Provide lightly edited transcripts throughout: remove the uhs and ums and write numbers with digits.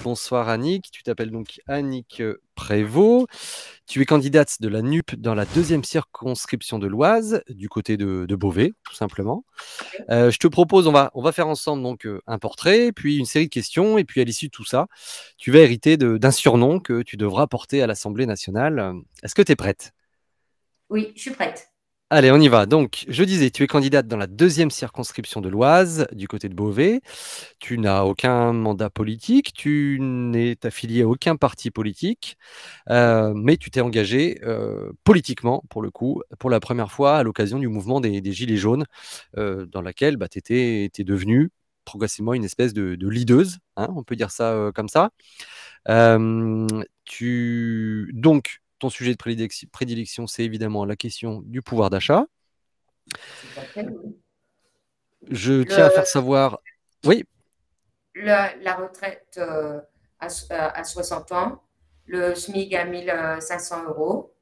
Bonsoir Annick, tu t'appelles donc Annick Prévost. Tu es candidate de la NUP dans la 2e circonscription de l'Oise, du côté de Beauvais, tout simplement. Je te propose, on va faire ensemble donc un portrait, puis une série de questions, et puis à l'issue de tout ça, tu vas hériter d'un surnom que tu devras porter à l'Assemblée nationale. Est-ce que tu es prête? Oui, je suis prête. Allez, on y va. Donc, je disais, tu es candidate dans la 2e circonscription de l'Oise, du côté de Beauvais. Tu n'as aucun mandat politique, tu n'es affilié à aucun parti politique, mais tu t'es engagé politiquement, pour le coup, pour la première fois à l'occasion du mouvement des Gilets jaunes, dans laquelle tu étais devenue progressivement une espèce de leaduse, hein, on peut dire ça comme ça. Donc, ton sujet de prédilection, c'est évidemment la question du pouvoir d'achat. Tout à fait, oui. Je tiens à Le- faire savoir... Oui, la retraite à 60 ans, le SMIC à 1500 euros,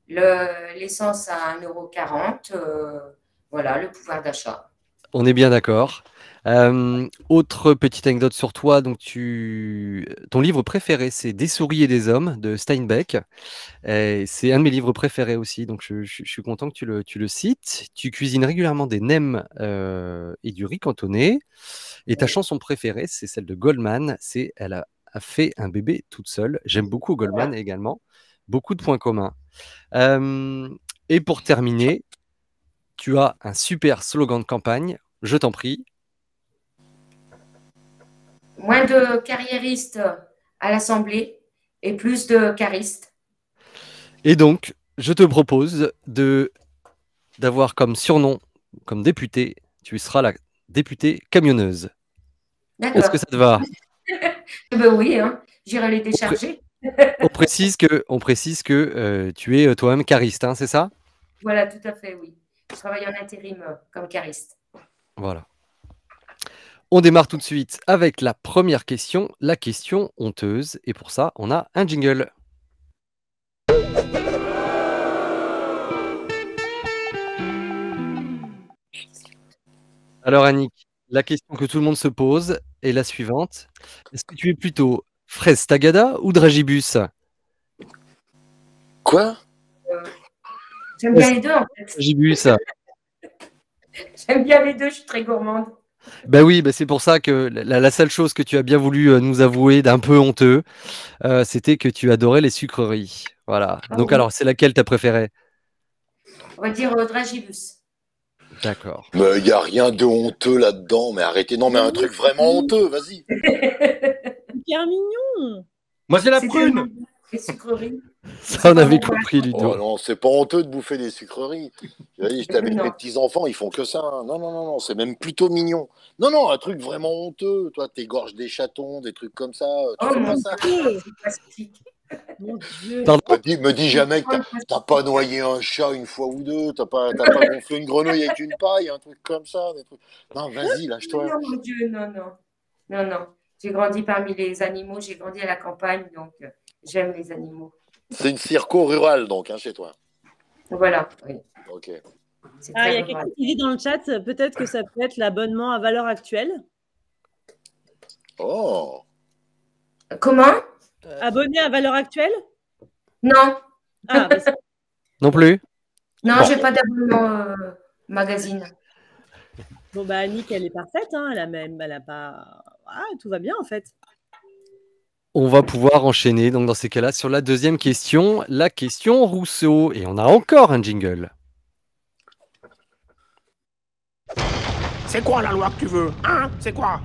l'essence à 1,40 €, voilà, le pouvoir d'achat. on est bien d'accord. Autre petite anecdote sur toi, donc ton livre préféré, c'est Des souris et des hommes de Steinbeck. Et c'est un de mes livres préférés aussi, donc je suis content que tu le cites. Tu cuisines régulièrement des nems et du riz cantonné. Et ta Oui. chanson préférée, c'est celle de Goldman, c'est Elle a fait un bébé toute seule. J'aime beaucoup Goldman Voilà. également. Beaucoup de points communs. Euh, et pour terminer, tu as un super slogan de campagne. Je t'en prie. Moins de carriéristes à l'Assemblée et plus de caristes. Et donc, je te propose d'avoir comme surnom, comme député, tu seras la députée camionneuse. Est-ce que D'accord. ça te va? Ben oui, hein, j'irai les on, pré- décharger. on précise que tu es toi-même cariste, hein, c'est ça? Voilà, tout à fait, oui. Je travaille en intérim comme cariste. Voilà. On démarre tout de suite avec la première question, la question honteuse. Et pour ça, on a un jingle. Alors Annick, la question que tout le monde se pose est la suivante. Est-ce que tu es plutôt fraise tagada ou dragibus? Quoi? Euh, J'aime bien Fraise les deux, en fait. dragibus. J'aime bien les deux, je suis très gourmande. Ben oui, ben c'est pour ça que la seule chose que tu as bien voulu nous avouer d'un peu honteux, c'était que tu adorais les sucreries. Voilà. Ah Donc oui, alors, c'est laquelle t'as préférée? on va dire Dragibus. D'accord. Mais il n'y a rien de honteux là-dedans. Mais arrêtez, non, mais Mais un oui, truc vraiment honteux, vas-y. hyper mignon. Moi, c'est la C'est tellement prune. bon, les sucreries. Mais Ça, c'est on pas avait bon pour la compris, Oh Ludo. non, c'est pas honteux de bouffer des sucreries. Je t'avais mes Non. petits-enfants, ils font que ça, hein. Non, non, non, non, c'est même plutôt mignon. Non, non, un truc vraiment honteux. Toi, t'égorges des chatons, des trucs comme ça. Tu Oh fais mon pas ça. Dieu, c'est plastique. Mon Dieu. Pardon? Me dis jamais que Oh, le t'as pas plastique. noyé un chat une fois ou deux. T'as pas gonflé une grenouille avec une paille, un truc comme ça. Des trucs. Non, vas-y, lâche-toi. Non, mon Dieu, non, non. Non, non. J'ai grandi parmi les animaux, j'ai grandi à la campagne, donc j'aime les animaux. C'est une circo rurale, donc, hein, chez toi. Voilà, oui, Ok. c'est Ah, il y très a rural. quelqu'un qui dit dans le chat, peut-être que ça peut être l'abonnement à valeur actuelle. Oh. Comment? Abonné à valeur actuelle? Non, Ah, bah, Non plus? non, Bon. j'ai pas d'abonnement magazine. bon, bah, Annick, elle est parfaite. Hein, elle a pas. Ah, tout va bien en fait. On va pouvoir enchaîner, donc dans ces cas-là, sur la deuxième question, la question Rousseau. Et on a encore un jingle. C'est quoi la loi que tu veux? Hein? C'est quoi?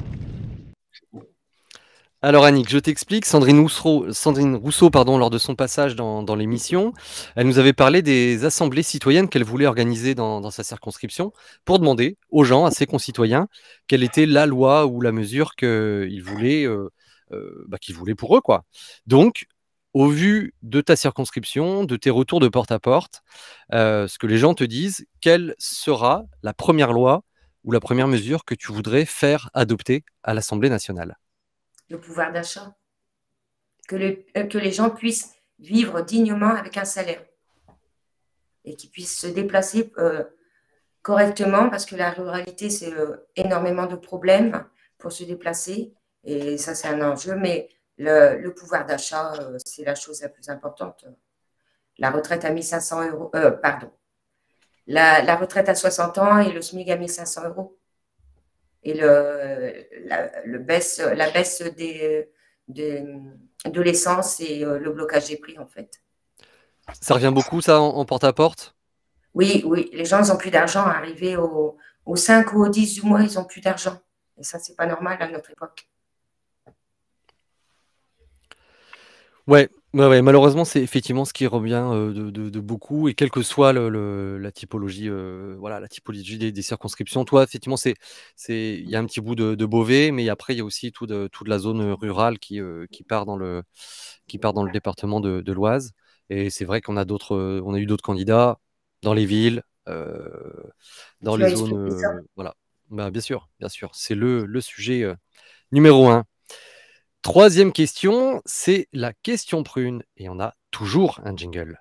Alors Annick, je t'explique, Sandrine Rousseau, pardon, lors de son passage dans l'émission, elle nous avait parlé des assemblées citoyennes qu'elle voulait organiser dans sa circonscription pour demander aux gens, à ses concitoyens, quelle était la loi ou la mesure qu'ils voulaient, qu'ils voulaient pour eux, quoi. Donc, au vu de ta circonscription, de tes retours de porte à porte, ce que les gens te disent, quelle sera la première loi ou la première mesure que tu voudrais faire adopter à l'Assemblée nationale? Le pouvoir d'achat. Que les gens puissent vivre dignement avec un salaire et qu'ils puissent se déplacer correctement parce que la ruralité, c'est énormément de problèmes pour se déplacer Et ça, c'est un enjeu. Mais le pouvoir d'achat, c'est la chose la plus importante. La retraite à 1500 euros, pardon. La retraite à 60 ans et le SMIC à 1500 euros. Et la baisse de l'essence et le blocage des prix, en fait. Ça revient beaucoup, ça, en porte-à-porte? Oui, oui, les gens, ils n'ont plus d'argent. Arrivé au 5 ou au 10 du mois, ils n'ont plus d'argent. Et ça, c'est pas normal à notre époque. Ouais, malheureusement, c'est effectivement ce qui revient de beaucoup, et quelle que soit la typologie, voilà, la typologie des circonscriptions. Toi, effectivement, il y a un petit bout de Beauvais, mais après, il y a aussi toute la zone rurale qui part dans le département de l'Oise. Et c'est vrai qu'on a eu d'autres candidats dans les villes, dans Tu les vas zones, expliquer ça? voilà. Bah, bien sûr, c'est le sujet numéro 1. Troisième question, c'est la question prune. Et on a toujours un jingle.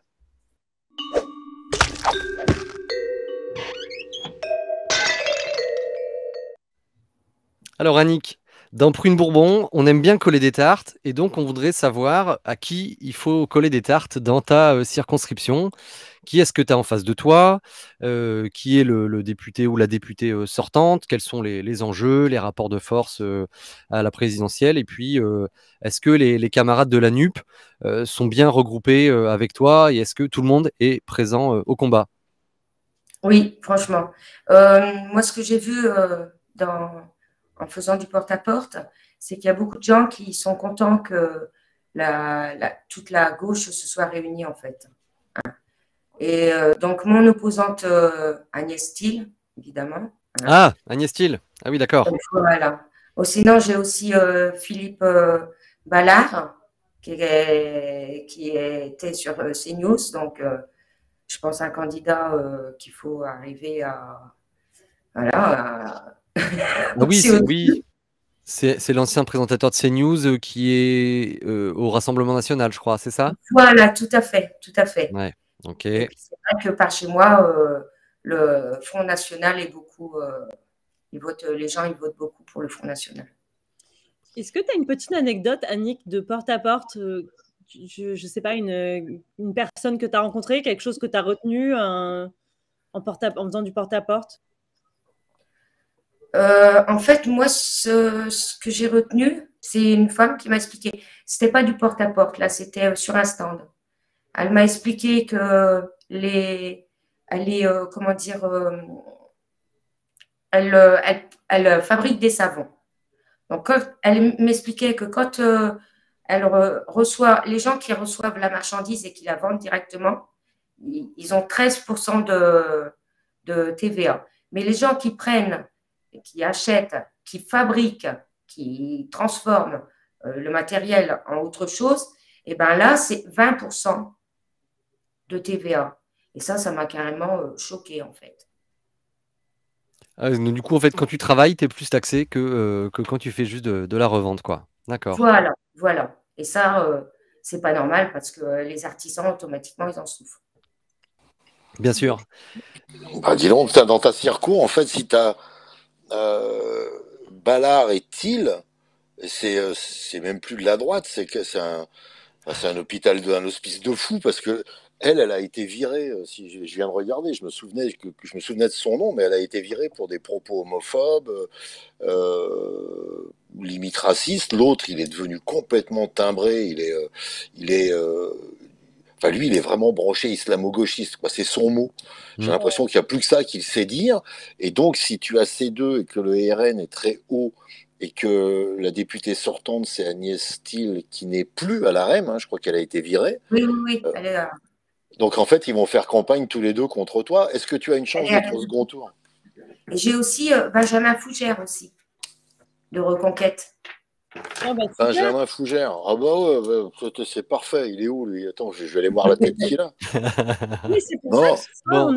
Alors Annick, dans Prune Bourbon, on aime bien coller des tartes, et donc on voudrait savoir à qui il faut coller des tartes dans ta circonscription. Qui est-ce que tu as en face de toi? Qui est le député ou la députée sortante? Quels sont les enjeux, les rapports de force à la présidentielle? Et puis, est-ce que les camarades de la NUP sont bien regroupés avec toi? Et est-ce que tout le monde est présent au combat? Oui, franchement. Moi, ce que j'ai vu en faisant du porte-à-porte, c'est qu'il y a beaucoup de gens qui sont contents que toute la gauche se soit réunie, en fait. Et donc, mon opposante, Agnès Thiel, évidemment. Voilà. Ah, Agnès Thiel. Ah oui, d'accord. Donc, voilà. Sinon, j'ai aussi Philippe Ballard, qui était sur CNews. Donc, je pense un candidat qu'il faut arriver à. Voilà. Ah oui, c'est l'ancien présentateur de CNews qui est au Rassemblement national, je crois, c'est ça? Voilà, tout à fait, tout à fait. Ouais, ok. Et puis, c'est vrai que par chez moi, le Front National est beaucoup. Les gens, ils votent beaucoup pour le Front National. Est-ce que tu as une petite anecdote, Annick, de porte-à-porte je ne sais pas, une personne que tu as rencontrée, quelque chose que tu as retenu en faisant du porte-à-porte? En fait, moi, ce que j'ai retenu, c'est une femme qui m'a expliqué. C'était pas du porte-à-porte, là, c'était sur un stand. Elle m'a expliqué que comment dire, elle fabrique des savons. Donc, elle m'expliquait que quand elle reçoit, les gens qui reçoivent la marchandise et qui la vendent directement, ils ont 13% de TVA. Mais les gens qui prennent, qui achètent, qui fabriquent, qui transforment le matériel en autre chose, et bien là, c'est 20% de TVA. Et ça m'a carrément choquée, en fait. Du coup, en fait, quand tu travailles, tu es plus taxé que quand tu fais juste de la revente, quoi. D'accord. Voilà. Et ça, c'est pas normal parce que les artisans, automatiquement, ils en souffrent. Bien sûr. Bah, dis donc, dans ta circo, en fait, si tu as Ballard et Thiel, c'est même plus de la droite, c'est un hôpital, un hospice de fous, parce que elle a été virée. Si je viens de regarder, je me souvenais de son nom, mais elle a été virée pour des propos homophobes, limite racistes. L'autre, il est devenu complètement timbré. Enfin, lui, il est vraiment branché islamo-gauchiste, quoi. C'est son mot. J'ai l'impression qu'il n'y a plus que ça qu'il sait dire. Et donc, si tu as ces deux et que le RN est très haut et que la députée sortante, c'est Agnès Thiel, qui n'est plus à la REM, hein, je crois qu'elle a été virée. Oui, elle est là. Donc, en fait, ils vont faire campagne tous les deux contre toi. Est-ce que tu as une chance d'être au second tour? J'ai aussi Benjamin Fougère aussi, de Reconquête. Oh, bah, Benjamin Fougère. Ah bah ouais, c'est parfait. Il est où, lui? Attends, je vais aller voir la tête qu'il a. Oui, c'est pour ça que ce soir,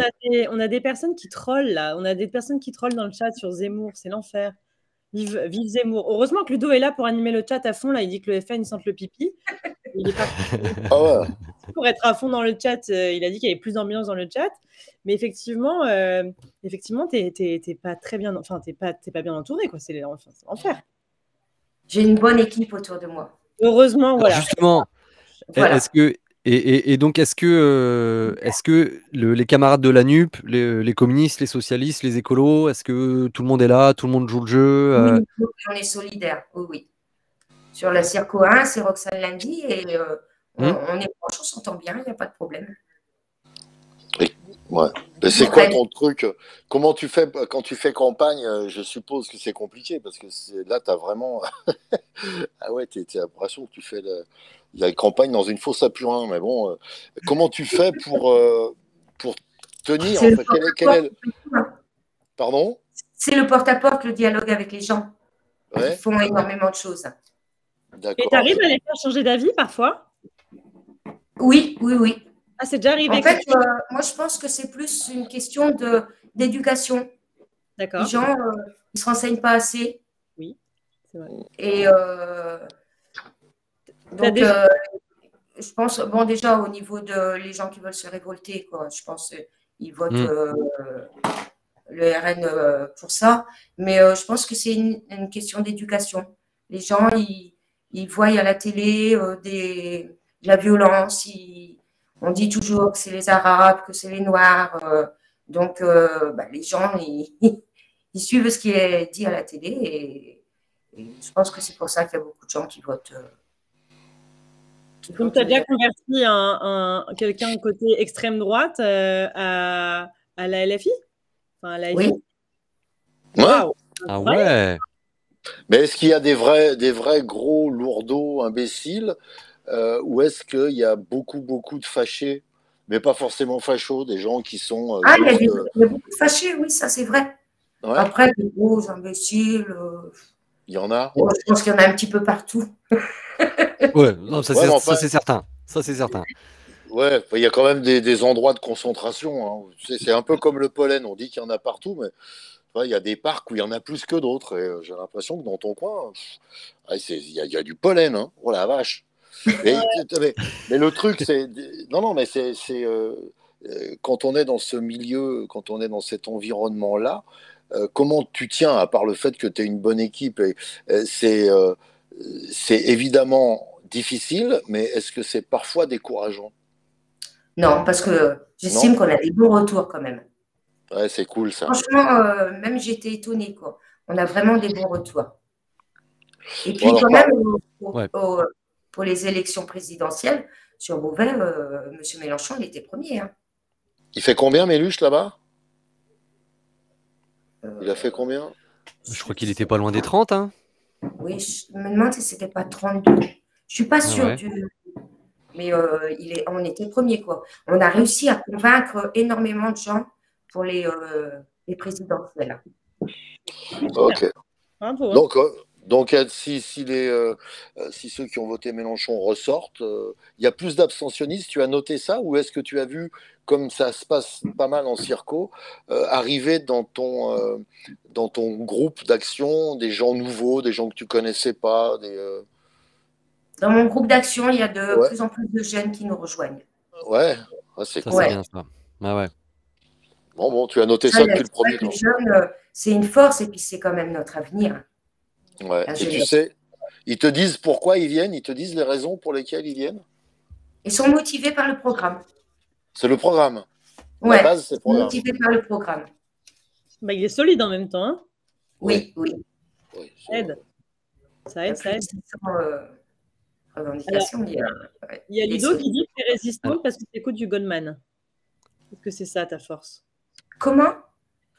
on a des personnes qui trollent, là. On a des personnes qui trollent dans le chat sur Zemmour. C'est l'enfer. Vive Zemmour. Heureusement que Ludo est là pour animer le chat à fond. Là, il dit que le FN, il sente le pipi. Il est pas pour être à fond dans le chat. Il a dit qu'il y avait plus d'ambiance dans le chat. Mais effectivement, t'es pas très bien. Enfin, t'es pas bien entouré, quoi. C'est l'enfer. J'ai une bonne équipe autour de moi. Heureusement, voilà. Justement, Voilà. donc est-ce que les camarades de la NUP, les communistes, les socialistes, les écolos, est-ce que tout le monde est là, tout le monde joue le jeu Oui, on est solidaires, oui, oui. Sur la Circo 1, c'est Roxane Lundi et on est proches, on s'entend bien, il n'y a pas de problème. Ouais. C'est quoi ton truc? Comment tu fais quand tu fais campagne? Je suppose que c'est compliqué parce que là, tu as vraiment. Ah ouais, tu as l'impression que tu fais la campagne dans une fosse à purin. Mais bon, comment tu fais pour tenir en fait, Pardon? C'est le porte-à-porte, le dialogue avec les gens. Ouais. Ils font énormément de choses. Et tu arrives à les faire changer d'avis parfois? Oui, oui, oui. Ah, c'est déjà arrivé. En fait, moi, je pense que c'est plus une question d'éducation. D'accord. Les gens, ils ne se renseignent pas assez. Oui, c'est vrai. Et donc, je pense, bon, déjà, au niveau de les gens qui veulent se révolter, quoi, je pense qu'ils votent le RN pour ça. Mais je pense que c'est une question d'éducation. Les gens, ils voient à la télé de la violence. On dit toujours que c'est les Arabes, que c'est les Noirs. Donc, les gens, ils suivent ce qui est dit à la télé. Et je pense que c'est pour ça qu'il y a beaucoup de gens qui votent. Donc, tu as déjà converti quelqu'un côté extrême droite à la LFI? Enfin, à la Oui. Wow. Ah ouais. Mais est-ce qu'il y a des vrais gros lourdeaux imbéciles ou est-ce qu'il y a beaucoup de fâchés, mais pas forcément fachos, des gens qui sont. Il y a beaucoup de fâchés, oui, ça c'est vrai. Ouais. Après, des gros imbéciles. Il y en a. Je pense qu'il y en a un petit peu partout. Ouais, non, ça c'est certain. Ça c'est certain. Ouais, il y a quand même des endroits de concentration. Hein. C'est un peu comme le pollen, on dit qu'il y en a partout, mais il y a des parcs où il y en a plus que d'autres. Et j'ai l'impression que dans ton coin, il y a du pollen. Hein. Oh la vache. Mais le truc, c'est. Non, mais c'est. Quand on est dans ce milieu, quand on est dans cet environnement-là, comment tu tiens, à part le fait que tu es une bonne équipe c'est évidemment difficile, mais est-ce que c'est parfois décourageant? Non, parce que j'estime qu'on a des bons retours quand même. Ouais, c'est cool ça. Franchement, même j'étais étonnée, quoi. On a vraiment des bons retours. Et puis quand même, pour les élections présidentielles, sur Beauvais, M. Mélenchon, il était premier. Hein. Il fait combien, Méluche, là-bas? Il a fait combien? Je crois qu'il était pas loin des 30. Hein. Oui, je me demande si c'était pas 32. Je suis pas sûre mais on était premier, quoi. On a réussi à convaincre énormément de gens pour les présidentielles. Ok. Donc si ceux qui ont voté Mélenchon ressortent, il y a plus d'abstentionnistes. Tu as noté ça ou est-ce que tu as vu, comme ça se passe pas mal en circo, arriver dans ton groupe d'action des gens nouveaux, des gens que tu connaissais pas Dans mon groupe d'action, il y a de plus en plus de jeunes qui nous rejoignent. Ouais, c'est cool. C'est bien ça. Ah ouais. Bon, tu as noté ça depuis le premier temps. Les jeunes, c'est une force et puis c'est quand même notre avenir. Ouais. Et tu sais, ils te disent pourquoi ils viennent, ils te disent les raisons pour lesquelles ils viennent. Ils sont motivés par le programme. C'est le programme. Ouais, la base, c'est le programme. Motivés par le programme. Il est solide en même temps. Hein. Oui. Ça aide. Revendication. Il y a Ludo qui dit que tu es résistante parce que tu écoutes du Goldman. Est-ce que c'est ça ta force? Comment?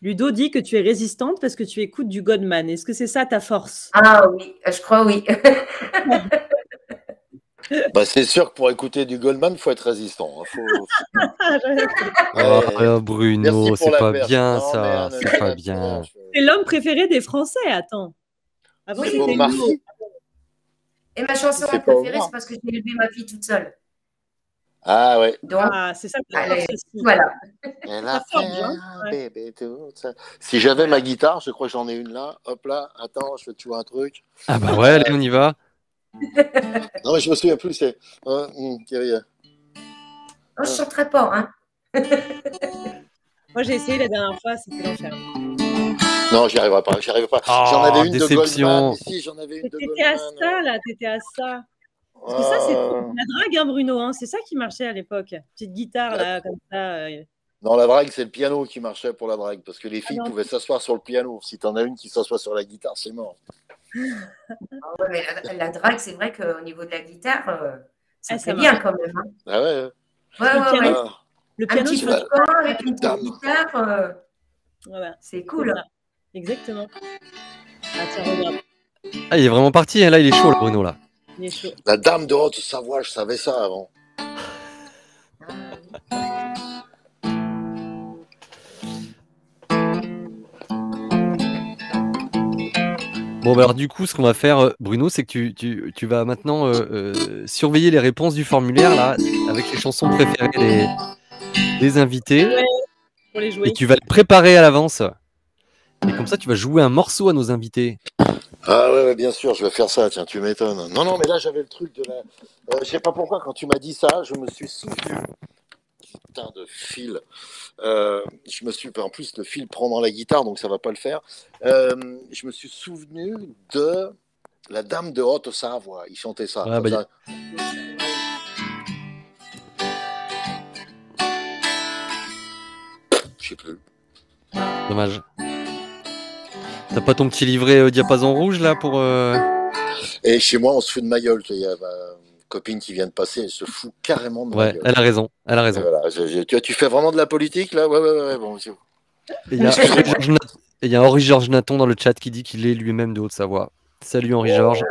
Ludo dit que tu es résistante parce que tu écoutes du Goldman. Est-ce que c'est ça ta force? Ah oui, je crois oui. C'est sûr que pour écouter du Goldman, il faut être résistant. Bruno, c'est pas bien ça. C'est pas bien. C'est l'homme préféré des Français, attends. Avant, c'était Ludo. Et ma chanson préférée, c'est parce que j'ai élevé ma fille toute seule. Ah ouais. Donc, c'est ça. Voilà. Bébé, tout ça. Si j'avais ma guitare, je crois que j'en ai une là. Hop là, attends, je vais te jouer un truc. Ah bah ouais, allez, on y va. Non, mais je me souviens plus, c'est. Je chanterai pas, hein. Moi, j'ai essayé la dernière fois, c'était l'enfer. Non, j'y arriverai pas. J'en Oh, avais une déception. de Goldman. Mais si, j'en avais une de T'étais à Goldman. ça, là, t'étais à ça. Parce que ça, c'était la drague, hein, Bruno. Hein. C'est ça qui marchait à l'époque. Petite guitare, là, comme ça. Non, la drague, c'est le piano qui marchait pour la drague, parce que les filles pouvaient s'asseoir sur le piano. Si t'en as une qui s'assoit sur la guitare, c'est mort. Ouais, mais la drague, c'est vrai qu'au niveau de la guitare, ça fait ça bien marche. quand même. Hein. Ah ouais. Ouais. Le Un piano, petit tu feu de camp avec une Dame. petite guitare, Voilà. c'est cool. Ça. Exactement. Ah, tiens, regarde. Ah, il est vraiment parti, hein. Là, il est chaud, le Bruno, là. Il est chaud. La dame de Haute-Savoie, je savais ça avant. Bon, bah, alors du coup, ce qu'on va faire, Bruno, c'est que tu vas maintenant surveiller les réponses du formulaire, là, avec les chansons préférées des invités. Ouais, pour les jouer. Et tu vas les préparer à l'avance. Et comme ça, tu vas jouer un morceau à nos invités. Ah ouais, bien sûr, je vais faire ça, tiens, tu m'étonnes. Non, mais là, j'avais le truc de la... je sais pas pourquoi, quand tu m'as dit ça, je me suis souvenu... Putain de fil. Je me suis... En plus, le fil prend dans la guitare, donc ça va pas le faire. Je me suis souvenu de la dame de Haute-Savoie. Il chantait ça. Ouais, bah, Je sais plus. Dommage. T'as pas ton petit livret diapason rouge, là, pour... Et chez moi, on se fout de ma gueule. Il y a ma copine qui vient de passer, elle se fout carrément de ma gueule. Elle a raison. Elle a raison. Voilà, tu fais vraiment de la politique, là? Ouais, bon, monsieur. Et il y a Henri-Georges Naton dans le chat qui dit qu'il est lui-même de Haute-Savoie. Salut Henri-Georges.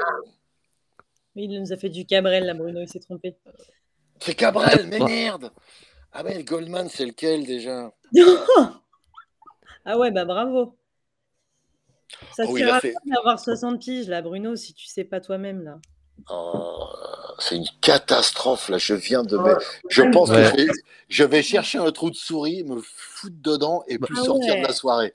Mais il nous a fait du Cabrel, là, Bruno, il s'est trompé. C'est Cabrel, mais merde! Ah mais le Goldman, c'est lequel déjà? Ah ouais, bah bravo. Ça te sert à rien d'avoir 60 piges, là, Bruno, si tu sais pas toi-même, là. Oh, c'est une catastrophe, là. Je viens de... Je pense que je vais chercher un trou de souris, me foutre dedans et plus sortir de la soirée.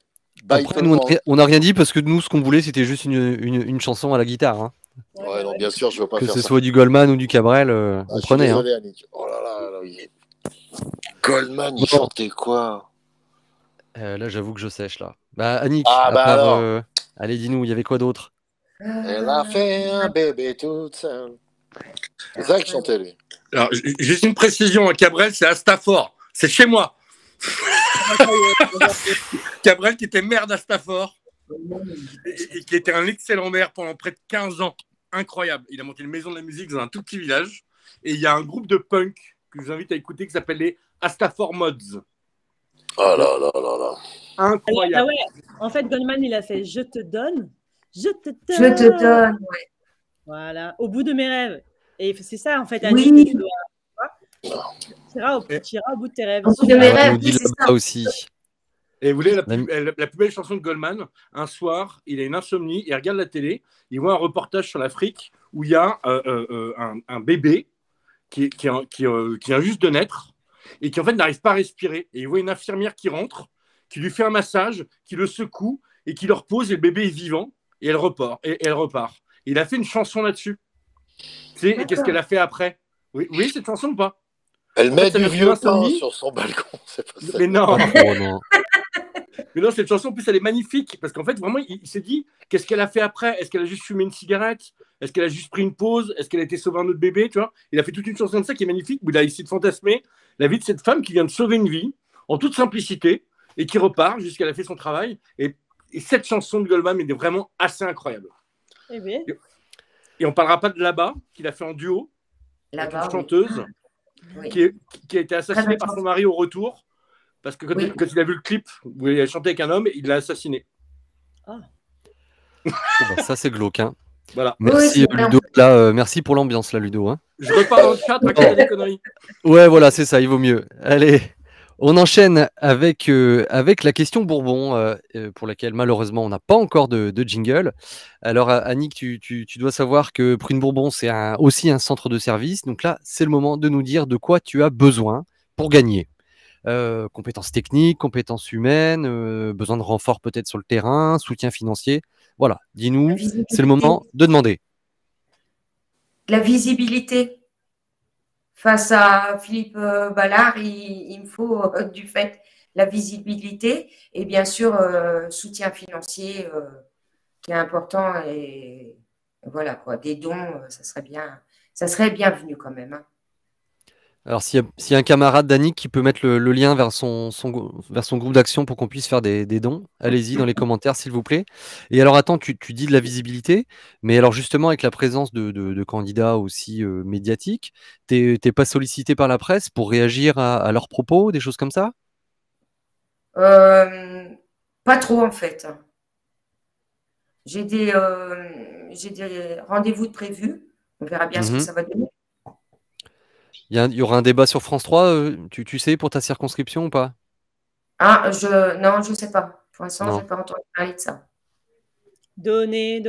Après, nous, on n'a rien dit parce que nous, ce qu'on voulait, c'était juste une chanson à la guitare. Hein. Ouais, non, bien sûr, je veux pas faire ça. Que ce soit du Goldman ou du Cabrel, on prenait. Désolé, Annick. Oh là là, Goldman, il chantait quoi? Là, j'avoue que je sèche, là. Bah, Annick, allez, dis-nous, il y avait quoi d'autre? Elle a fait un bébé toute seule. C'est ça qu'il chantait, lui. Alors, juste une précision, Cabrel, c'est à Stafford. C'est chez moi. Cabrel qui était maire d'Astafford et qui était un excellent maire pendant près de 15 ans. Incroyable. Il a monté une maison de la musique dans un tout petit village. Et il y a un groupe de punk que je vous invite à écouter qui s'appelle les Astafford Mods. Oh là là là là. Incroyable. Ah ouais. En fait, Goldman, il a fait « Je te donne, je te donne ». Je te donne, ouais. Voilà, au bout de mes rêves. Et c'est ça, en fait, oui. Annick, tu iras au bout de tes rêves. Au bout de mes rêves, oui, c'est ça. Aussi. Et vous voulez la plus belle chanson de Goldman? Un soir, il a une insomnie, il regarde la télé, il voit un reportage sur l'Afrique où il y a un bébé qui vient juste de naître et qui en fait n'arrive pas à respirer. Et il voit une infirmière qui rentre, qui lui fait un massage, qui le secoue et qui le repose et le bébé est vivant et elle repart. Et il a fait une chanson là-dessus. Tu sais, et qu'est-ce qu'elle a fait après? Oui, cette chanson ou pas? Elle met du vieux pain sur son balcon. Mais non. non. Mais non, cette chanson, en plus, elle est magnifique. Parce qu'en fait, vraiment, il s'est dit, qu'est-ce qu'elle a fait après? Est-ce qu'elle a juste fumé une cigarette? Est-ce qu'elle a juste pris une pause? Est-ce qu'elle a été sauver un autre bébé? Tu vois, il a fait toute une chanson comme ça qui est magnifique, où il a essayé de fantasmer la vie de cette femme qui vient de sauver une vie, en toute simplicité, et qui repart jusqu'à elle a fait son travail. Et cette chanson de Goldman est vraiment assez incroyable. Eh bien. Et on ne parlera pas de Là-bas, qu'il a fait en duo, avec une chanteuse qui a été assassinée par son mari au retour. Parce que quand il a vu le clip où elle chantait avec un homme, il l'a assassiné. Ah. Bah, ça, c'est glauque. Hein. Voilà. Merci, Ludo. Là, merci pour l'ambiance, là, Ludo. Hein. Je repars dans le chat, raconter des conneries. Ouais, voilà, c'est ça, il vaut mieux. Allez, on enchaîne avec la question Bourbon, pour laquelle, malheureusement, on n'a pas encore de jingle. Alors, Annick, tu dois savoir que Prune Bourbon, c'est aussi un centre de service. Donc là, c'est le moment de nous dire de quoi tu as besoin pour gagner. Compétences techniques, compétences humaines, besoin de renfort peut-être sur le terrain, soutien financier. Voilà, dis-nous, c'est le moment de demander. La visibilité. Face à Philippe Ballard, il me faut du fait la visibilité et bien sûr soutien financier qui est important et voilà quoi, des dons, ça serait bienvenu quand même. Hein. Alors, s'il y a un camarade d'Annick qui peut mettre le lien vers son groupe d'action pour qu'on puisse faire des dons, allez-y dans les commentaires, s'il vous plaît. Et alors, attends, tu dis de la visibilité, mais alors justement, avec la présence de candidats aussi médiatiques, t'es pas sollicité par la presse pour réagir à leurs propos, des choses comme ça? Pas trop, en fait. J'ai des rendez-vous de prévus. On verra bien ce que ça va donner. Il y aura un débat sur France 3, tu sais, pour ta circonscription ou pas? Ah, non, je ne sais pas. Pour l'instant, je n'ai pas entendu parler de ça. Donnez,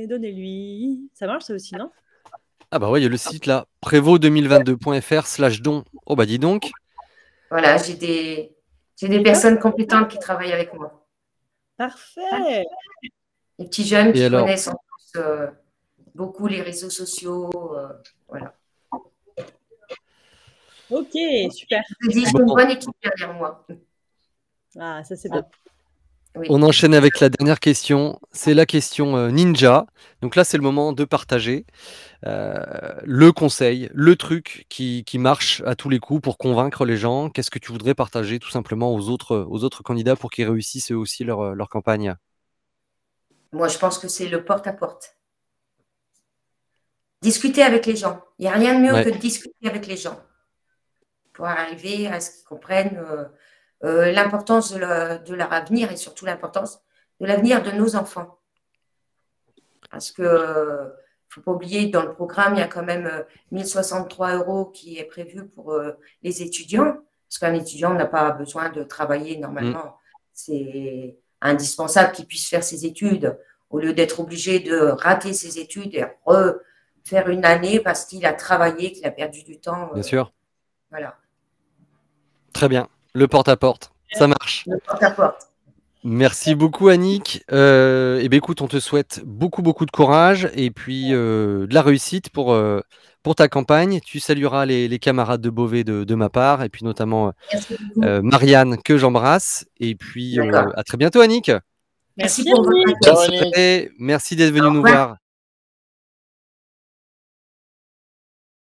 donnez-lui. Ça marche, ça aussi, non? Ah bah ouais, il y a le site là, prévost2022.fr/don. Oh bah dis donc. Voilà, j'ai des personnes compétentes qui travaillent avec moi. Parfait. Les petits jeunes qui connaissent en plus beaucoup les réseaux sociaux. Voilà. Ok, super. Je dis, j'ai une bonne équipe derrière moi. Ah, ça c'est bien. Oui. On enchaîne avec la dernière question. C'est la question ninja. Donc là, c'est le moment de partager le conseil, le truc qui marche à tous les coups pour convaincre les gens. Qu'est-ce que tu voudrais partager tout simplement aux autres candidats pour qu'ils réussissent eux aussi leur campagne? Moi, je pense que c'est le porte-à-porte. Discuter avec les gens. Il n'y a rien de mieux que de discuter avec les gens pour arriver à ce qu'ils comprennent l'importance de leur avenir et surtout l'importance de l'avenir de nos enfants. Parce que ne faut pas oublier, dans le programme, il y a quand même 1063 € qui est prévu pour les étudiants. Parce qu'un étudiant n'a pas besoin de travailler normalement. C'est indispensable qu'il puisse faire ses études au lieu d'être obligé de rater ses études et refaire une année parce qu'il a travaillé, qu'il a perdu du temps. Bien sûr. Voilà. Très bien. Le porte-à-porte. Ça marche. Le porte-à-porte. Merci beaucoup, Annick. Eh bien, écoute, on te souhaite beaucoup de courage et puis de la réussite pour ta campagne. Tu salueras les camarades de Beauvais de ma part et puis notamment Marianne que j'embrasse. Et puis à très bientôt, Annick. Merci pour votre accueil. Merci d'être venu nous voir.